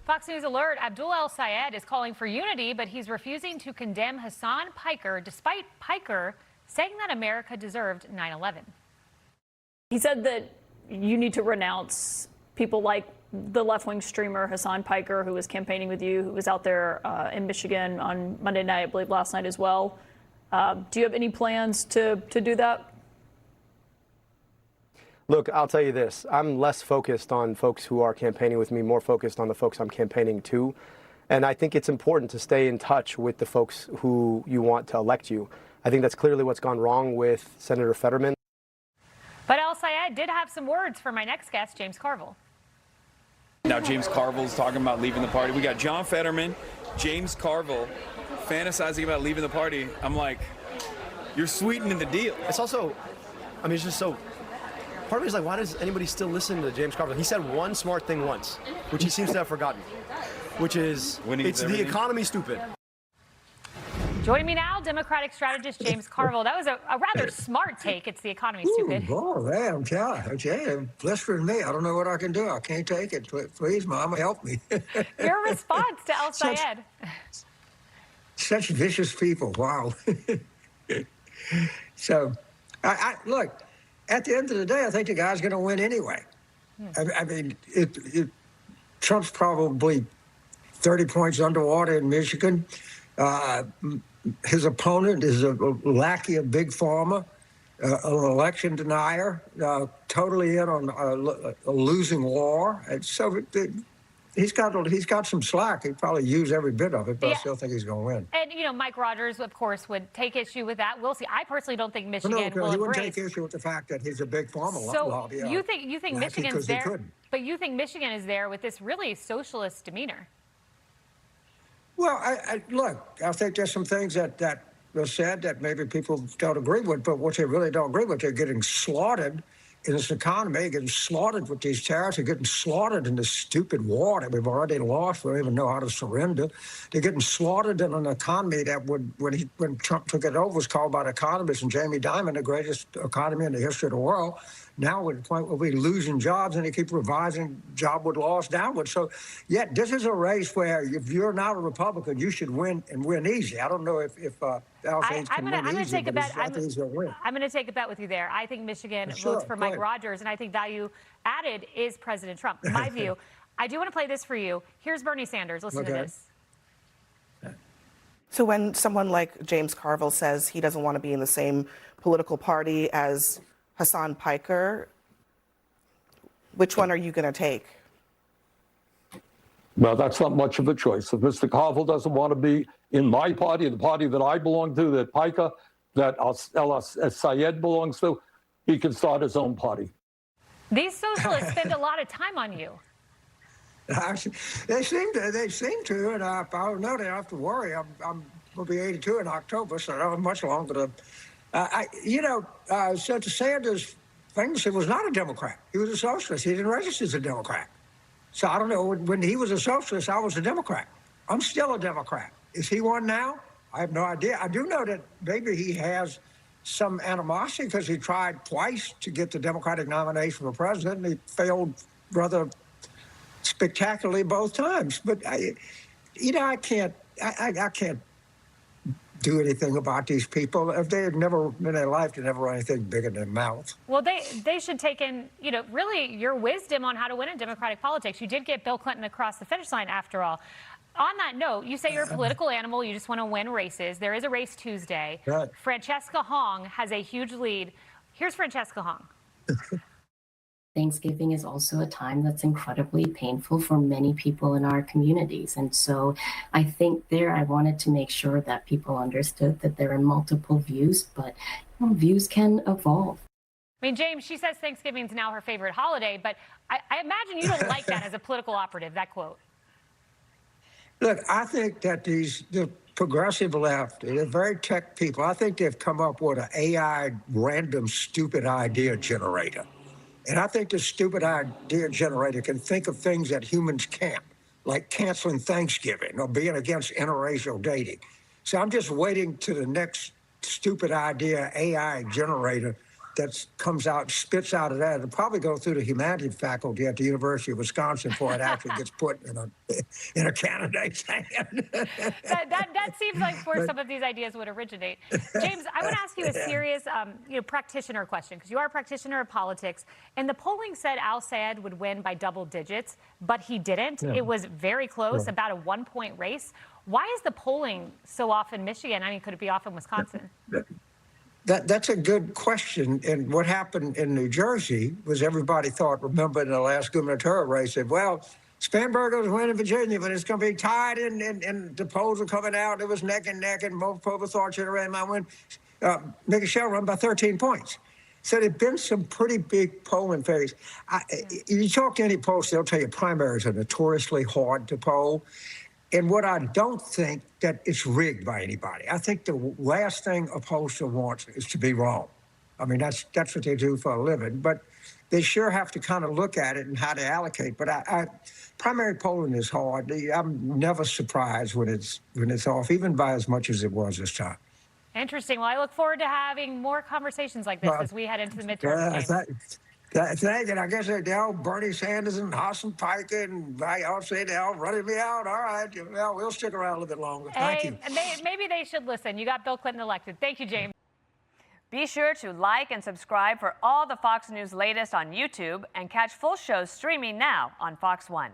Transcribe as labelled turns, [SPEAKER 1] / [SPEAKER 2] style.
[SPEAKER 1] Fox News alert, Abdul El-Sayed is calling for unity, but he's refusing to condemn Hasan Piker, despite Piker saying that America deserved 9/11.
[SPEAKER 2] He said that you need to renounce people like the left-wing streamer Hasan Piker, who was campaigning with you, who was out there in Michigan on Monday night, I believe last night as well. Do you have any plans to do that?
[SPEAKER 3] Look, I'll tell you this. I'm less focused on folks who are campaigning with me, more focused on the folks I'm campaigning to. And I think it's important to stay in touch with the folks who you want to elect you. I think that's clearly what's gone wrong with Senator Fetterman.
[SPEAKER 1] But El-Sayed did have some words for my next guest, James Carville.
[SPEAKER 4] Now James Carville's talking about leaving the party. We got John Fetterman, James Carville fantasizing about leaving the party. I'm like, you're sweetening the deal.
[SPEAKER 3] It's also, I mean, it's just so, part of me is like, why does anybody still listen to James Carville? He said one smart thing once, which he seems to have forgotten, which is, it's the economy stupid.
[SPEAKER 1] Joining me now, Democratic strategist James Carville. That was a rather smart take. It's the economy stupid.
[SPEAKER 5] Oh, man, I'm telling blistering me. I don't know what I can do. I can't take it. Please, Mama, help me.
[SPEAKER 1] Your response to El-Sayed.
[SPEAKER 5] Such vicious people. Wow. So, look, at the end of the day, I think the guy's going to win anyway. I mean, Trump's probably 30 points underwater in Michigan. His opponent is a lackey of Big Pharma, an election denier, totally in on a losing war. And so he's got some slack. He'd probably use every bit of it, but I still think he's going to win.
[SPEAKER 1] And, you know, Mike Rogers, of course, would take issue with that. We'll see. I personally don't think Michigan will
[SPEAKER 5] he
[SPEAKER 1] embrace.
[SPEAKER 5] wouldn't take issue with the fact that he's a Big Pharma lobby.
[SPEAKER 1] So you think Michigan's there, but you think Michigan is there with this really socialist demeanor?
[SPEAKER 5] Well, look, I think there's some things that were said that maybe people don't agree with, but what they really don't agree with, they're getting slaughtered in this economy, getting slaughtered with these tariffs, they're getting slaughtered in this stupid war that we've already lost. We don't even know how to surrender. They're getting slaughtered in an economy that when Trump took it over was called by the economists and Jamie Dimon the greatest economy in the history of the world. Now we're at the point where we're losing jobs and they keep revising jobward laws downward. So, yeah, this is a race where if you're not a Republican, you should win and win easy. I don't know if Al-Sayed can win easy, but I think he's going to win.
[SPEAKER 1] I'm going to take a bet with you there. I think Michigan votes for Mike Rogers, and I think value added is President Trump. My view. I do want to play this for you. Here's Bernie Sanders. Listen to this.
[SPEAKER 6] So when someone like James Carville says he doesn't want to be in the same political party as Hasan Piker, which one are you going to take?
[SPEAKER 7] Well, that's not much of a choice. If Mr. Carville doesn't want to be in my party, the party that I belong to, that Piker, that El-Sayed belongs to, he can start his own party.
[SPEAKER 1] These socialists spend a lot of time on you.
[SPEAKER 5] They seem to, and I don't know, they don't have to worry. I'm going to be 82 in October, so I don't have much longer to. So to Sanders famously was not a Democrat. He was a socialist. He didn't register as a Democrat. So I don't know. When he was a socialist, I was a Democrat. I'm still a Democrat. Is he one now? I have no idea. I do know that maybe he has some animosity because he tried twice to get the Democratic nomination for president, and he failed rather spectacularly both times. But I can't do anything about these people. If they had never in their life, they never run anything bigger than their mouth.
[SPEAKER 1] Well, they should take in, really your wisdom on how to win in Democratic politics. You did get Bill Clinton across the finish line after all. On that note, you say you're a political animal. You just want to win races. There is a race Tuesday.
[SPEAKER 5] Right.
[SPEAKER 1] Francesca Hong has a huge lead. Here's Francesca Hong.
[SPEAKER 8] Thanksgiving is also a time that's incredibly painful for many people in our communities. And so I think I wanted to make sure that people understood that there are multiple views, but views can evolve.
[SPEAKER 1] I mean, James, she says Thanksgiving is now her favorite holiday, but I imagine you don't like that as a political operative, that quote.
[SPEAKER 5] Look, I think that the progressive left, they're very tech people. I think they've come up with an AI random stupid idea generator. And I think the stupid idea generator can think of things that humans can't, like canceling Thanksgiving or being against interracial dating. So I'm just waiting to the next stupid idea AI generator that comes out, spits out of that, it'll probably go through the humanities faculty at the University of Wisconsin before it actually gets put in a candidate's hand.
[SPEAKER 1] That seems like where some of these ideas would originate. James, I would ask you a serious practitioner question, because you are a practitioner of politics. And the polling said El-Sayed would win by double digits, but he didn't.
[SPEAKER 5] Yeah.
[SPEAKER 1] It was very close, about a 1-point race. Why is the polling so off in Michigan? I mean, could it be off in Wisconsin?
[SPEAKER 5] That's a good question. And what happened in New Jersey was everybody thought, remember in the last gubernatorial race, said, well, Spanberger was winning Virginia, but it's going to be tied, and the polls are coming out. It was neck and neck, and most people thought General might win. Nikki Shell won by 13 points. So there have been some pretty big polling failures. You talk to any pollster, they'll tell you primaries are notoriously hard to poll. And what I don't think that it's rigged by anybody. I think the last thing a pollster wants is to be wrong. I mean, that's what they do for a living. But they sure have to kind of look at it and how to allocate. But primary polling is hard. I'm never surprised when it's off, even by as much as it was this time.
[SPEAKER 1] Interesting. Well, I look forward to having more conversations like this as we head into the midterm.
[SPEAKER 5] Thank you. I guess they're all Bernie Sanders and Hasan Piker, and I'll say they're all running me out. All right. Well, we'll stick around a little bit longer. Thank you.
[SPEAKER 1] Maybe they should listen. You got Bill Clinton elected. Thank you, James.
[SPEAKER 9] Be sure to like and subscribe for all the Fox News latest on YouTube, and catch full shows streaming now on Fox One.